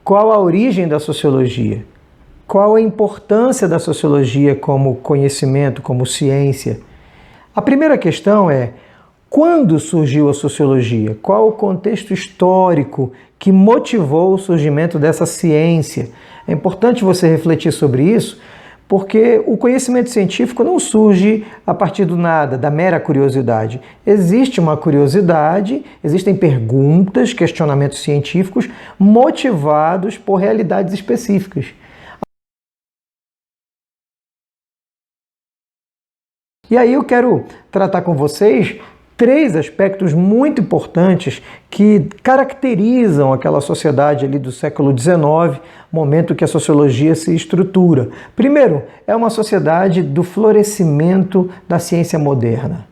qual a origem da sociologia? Qual a importância da sociologia como conhecimento, como ciência? A primeira questão é: quando surgiu a sociologia? Qual o contexto histórico que motivou o surgimento dessa ciência? É importante você refletir sobre isso, porque o conhecimento científico não surge a partir do nada, da mera curiosidade. Existe uma curiosidade, existem perguntas, questionamentos científicos motivados por realidades específicas. E aí eu quero tratar com vocês 3 aspectos muito importantes que caracterizam aquela sociedade ali do século XIX, momento que a sociologia se estrutura. Primeiro, é uma sociedade do florescimento da ciência moderna.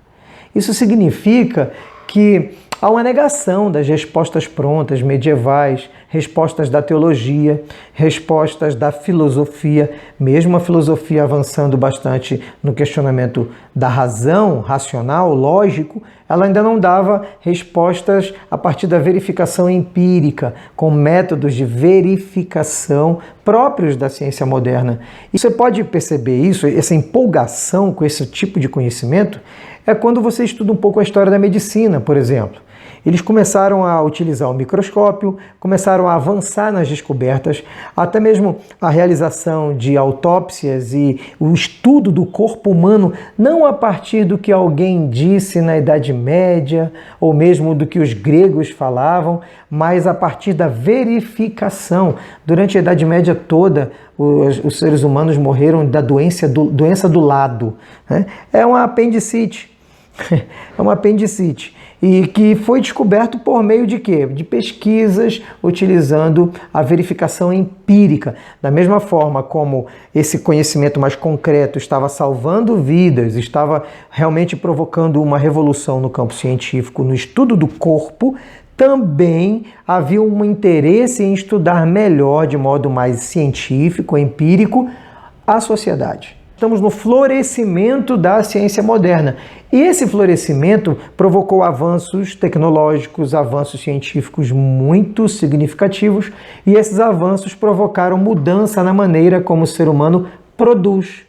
Isso significa que há uma negação das respostas prontas, medievais, respostas da teologia, respostas da filosofia, mesmo a filosofia avançando bastante no questionamento da razão, racional, lógico, ela ainda não dava respostas a partir da verificação empírica, com métodos de verificação próprios da ciência moderna. E você pode perceber isso, essa empolgação com esse tipo de conhecimento, é quando você estuda um pouco a história da medicina, por exemplo. Eles começaram a utilizar o microscópio, começaram a avançar nas descobertas, até mesmo a realização de autópsias e o estudo do corpo humano, não a partir do que alguém disse na Idade Média, ou mesmo do que os gregos falavam, mas a partir da verificação. Durante a Idade Média toda, os seres humanos morreram da doença do lado, né? É uma apendicite. É uma apendicite. E que foi descoberto por meio de quê? De pesquisas utilizando a verificação empírica. Da mesma forma como esse conhecimento mais concreto estava salvando vidas, estava realmente provocando uma revolução no campo científico, no estudo do corpo, também havia um interesse em estudar melhor, de modo mais científico, empírico, a sociedade. Estamos no florescimento da ciência moderna. E esse florescimento provocou avanços tecnológicos, avanços científicos muito significativos, e esses avanços provocaram mudança na maneira como o ser humano produz.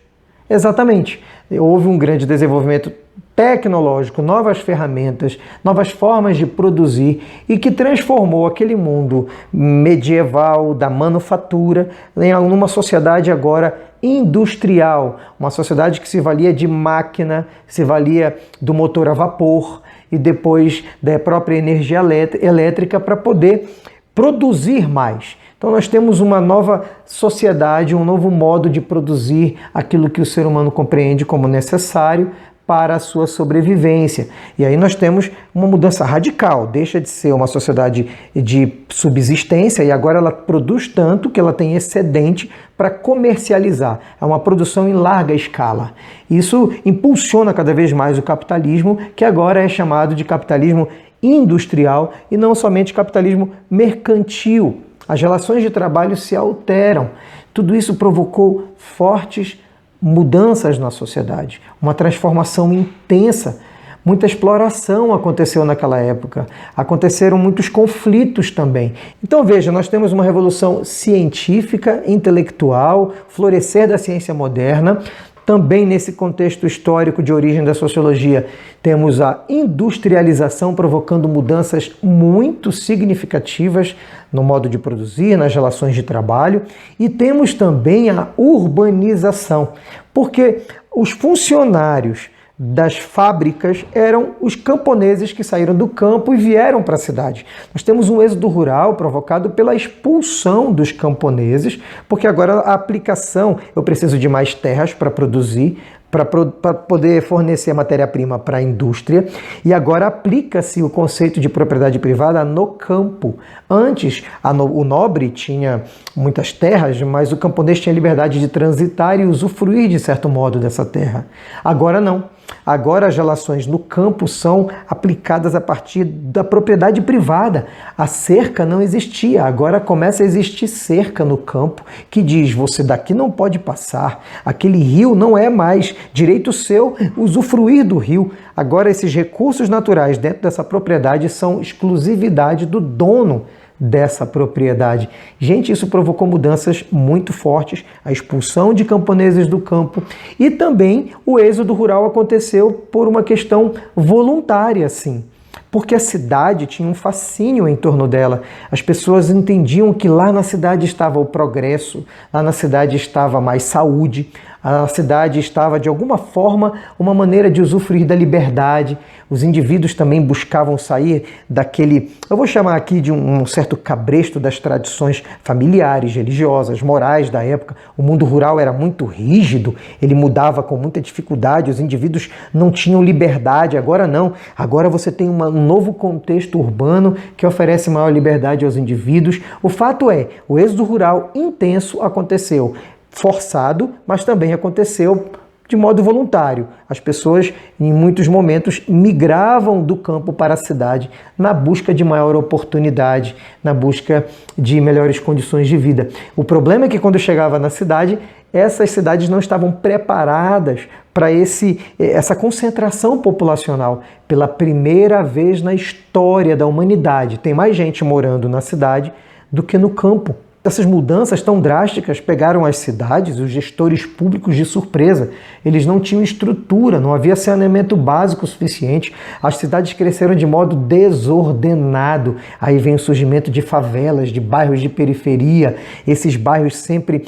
Exatamente. Houve um grande desenvolvimento tecnológico, novas ferramentas, novas formas de produzir e que transformou aquele mundo medieval da manufatura em uma sociedade agora industrial, uma sociedade que se valia de máquina, se valia do motor a vapor e depois da própria energia elétrica para poder produzir mais. Então nós temos uma nova sociedade, um novo modo de produzir aquilo que o ser humano compreende como necessário para a sua sobrevivência. E aí nós temos uma mudança radical, deixa de ser uma sociedade de subsistência e agora ela produz tanto que ela tem excedente para comercializar. É uma produção em larga escala. Isso impulsiona cada vez mais o capitalismo, que agora é chamado de capitalismo industrial e não somente capitalismo mercantil. As relações de trabalho se alteram. Tudo isso provocou fortes mudanças na sociedade, uma transformação intensa. Muita exploração aconteceu naquela época, aconteceram muitos conflitos também. Então veja, nós temos uma revolução científica, intelectual, florescer da ciência moderna. Também nesse contexto histórico de origem da sociologia, temos a industrialização provocando mudanças muito significativas no modo de produzir, nas relações de trabalho, e temos também a urbanização, porque os funcionários das fábricas eram os camponeses que saíram do campo e vieram para a cidade. Nós temos um êxodo rural provocado pela expulsão dos camponeses, porque agora a aplicação, eu preciso de mais terras para produzir, para poder fornecer matéria-prima para a indústria, e agora aplica-se o conceito de propriedade privada no campo. Antes, o nobre tinha muitas terras, mas o camponês tinha liberdade de transitar e usufruir, de certo modo, dessa terra. Agora não. Agora as relações no campo são aplicadas a partir da propriedade privada. A cerca não existia, agora começa a existir cerca no campo que diz: você daqui não pode passar, aquele rio não é mais direito seu usufruir do rio. Agora esses recursos naturais dentro dessa propriedade são exclusividade do dono dessa propriedade. Gente, isso provocou mudanças muito fortes, a expulsão de camponeses do campo e também o êxodo rural aconteceu por uma questão voluntária, sim. Porque a cidade tinha um fascínio em torno dela. As pessoas entendiam que lá na cidade estava o progresso, lá na cidade estava mais saúde, a cidade estava, de alguma forma, uma maneira de usufruir da liberdade. Os indivíduos também buscavam sair daquele, eu vou chamar aqui de um certo cabresto das tradições familiares, religiosas, morais da época. O mundo rural era muito rígido, ele mudava com muita dificuldade, os indivíduos não tinham liberdade. Agora não, agora você tem um novo contexto urbano que oferece maior liberdade aos indivíduos. O fato é, o êxodo rural intenso aconteceu, forçado, mas também aconteceu de modo voluntário. As pessoas, em muitos momentos, migravam do campo para a cidade na busca de maior oportunidade, na busca de melhores condições de vida. O problema é que quando chegava na cidade, essas cidades não estavam preparadas para essa concentração populacional. Pela primeira vez na história da humanidade, tem mais gente morando na cidade do que no campo. Essas mudanças tão drásticas pegaram as cidades, os gestores públicos de surpresa. Eles não tinham estrutura, não havia saneamento básico suficiente. As cidades cresceram de modo desordenado. Aí vem o surgimento de favelas, de bairros de periferia. Esses bairros sempre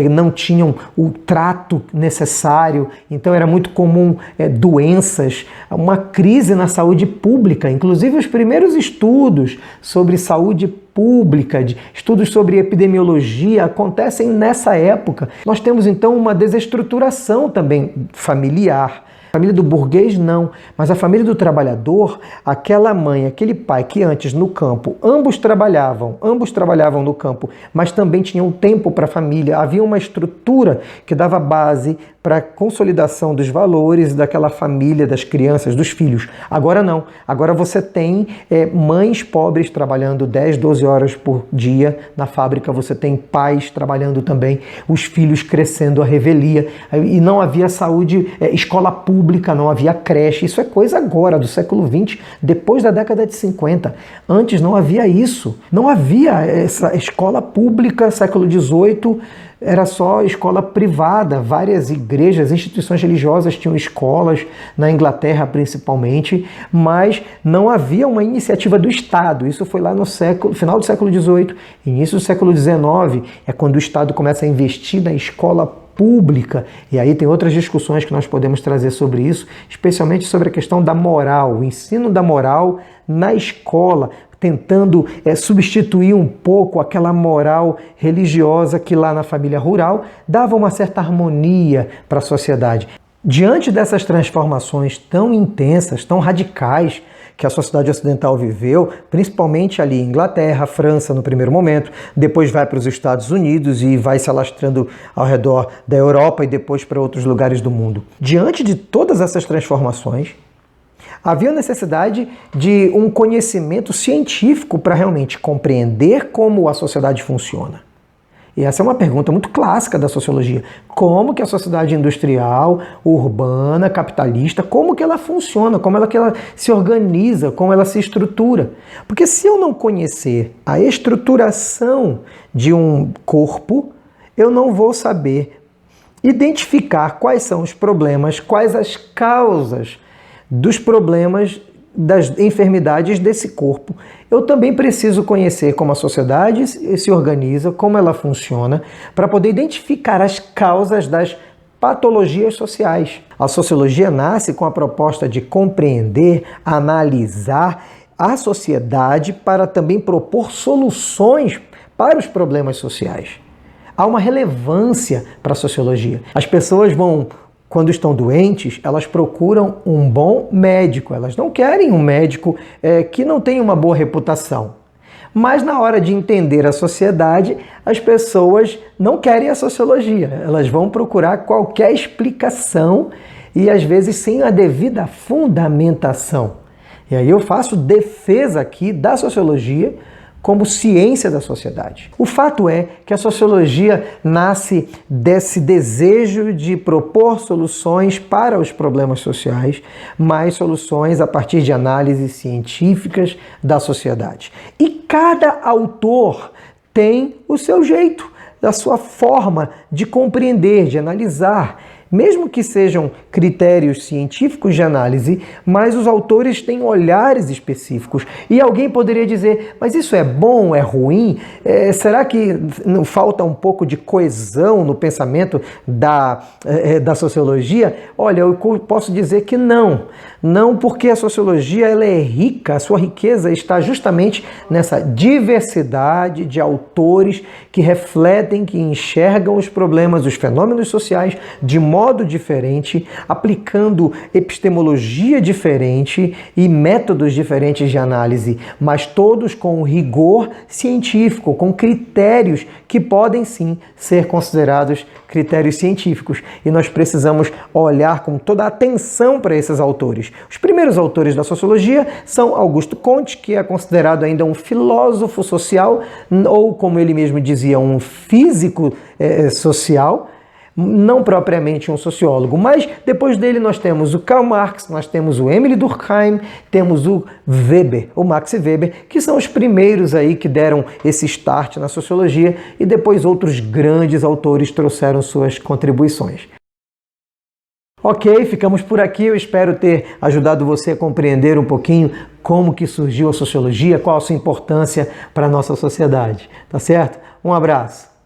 não tinham o trato necessário. Então era muito comum doenças, uma crise na saúde pública. Inclusive os primeiros estudos sobre saúde pública, de estudos sobre epidemiologia acontecem nessa época. Nós temos então uma desestruturação também familiar. A família do burguês não, mas a família do trabalhador, aquela mãe, aquele pai que antes no campo, ambos trabalhavam no campo, mas também tinham tempo para a família, havia uma estrutura que dava base para a consolidação dos valores daquela família, das crianças, dos filhos. Agora não, agora você tem mães pobres trabalhando 10, 12 horas por dia na fábrica, você tem pais trabalhando também, os filhos crescendo à revelia, e não havia saúde, escola pública, não havia creche. Isso é coisa agora, do século XX, depois da década de 50. Antes não havia isso, não havia essa escola pública, século XVIII, era só escola privada. Várias igrejas, instituições religiosas tinham escolas, na Inglaterra principalmente, mas não havia uma iniciativa do Estado. Isso foi lá no final do século XVIII, início do século XIX, é quando o Estado começa a investir na escola pública. E aí tem outras discussões que nós podemos trazer sobre isso, especialmente sobre a questão da moral, o ensino da moral na escola, tentando substituir um pouco aquela moral religiosa que lá na família rural dava uma certa harmonia para a sociedade. Diante dessas transformações tão intensas, tão radicais que a sociedade ocidental viveu, principalmente ali em Inglaterra, França no primeiro momento, depois vai para os Estados Unidos e vai se alastrando ao redor da Europa e depois para outros lugares do mundo. Diante de todas essas transformações, havia necessidade de um conhecimento científico para realmente compreender como a sociedade funciona. E essa é uma pergunta muito clássica da sociologia. Como que a sociedade industrial, urbana, capitalista, como que ela funciona, como que ela se organiza, como ela se estrutura? Porque se eu não conhecer a estruturação de um corpo, eu não vou saber identificar quais são os problemas, quais as causas dos problemas, das enfermidades desse corpo. Eu também preciso conhecer como a sociedade se organiza, como ela funciona, para poder identificar as causas das patologias sociais. A sociologia nasce com a proposta de compreender, analisar a sociedade para também propor soluções para os problemas sociais. Há uma relevância para a sociologia. As pessoas quando estão doentes, elas procuram um bom médico. Elas não querem um médico que não tenha uma boa reputação. Mas na hora de entender a sociedade, as pessoas não querem a sociologia. Elas vão procurar qualquer explicação e às vezes sem a devida fundamentação. E aí eu faço defesa aqui da sociologia como ciência da sociedade. O fato é que a sociologia nasce desse desejo de propor soluções para os problemas sociais, mas soluções a partir de análises científicas da sociedade. E cada autor tem o seu jeito, a sua forma de compreender, de analisar, mesmo que sejam critérios científicos de análise, mas os autores têm olhares específicos. E alguém poderia dizer, mas isso é bom, é ruim? Será que não falta um pouco de coesão no pensamento da sociologia? Olha, eu posso dizer que não. Não, porque a sociologia ela é rica, a sua riqueza está justamente nessa diversidade de autores que refletem, que enxergam os problemas, os fenômenos sociais de modo diferente, aplicando epistemologia diferente e métodos diferentes de análise, mas todos com rigor científico, com critérios que podem sim ser considerados critérios científicos. E nós precisamos olhar com toda a atenção para esses autores. Os primeiros autores da sociologia são Augusto Comte, que é considerado ainda um filósofo social, ou como ele mesmo dizia, um físico social, não propriamente um sociólogo, mas depois dele nós temos o Karl Marx, nós temos o Emile Durkheim, temos o Weber, o Max Weber, que são os primeiros aí que deram esse start na sociologia e depois outros grandes autores trouxeram suas contribuições. Ok, ficamos por aqui. Eu espero ter ajudado você a compreender um pouquinho como que surgiu a sociologia, qual a sua importância para a nossa sociedade. Tá certo? Um abraço.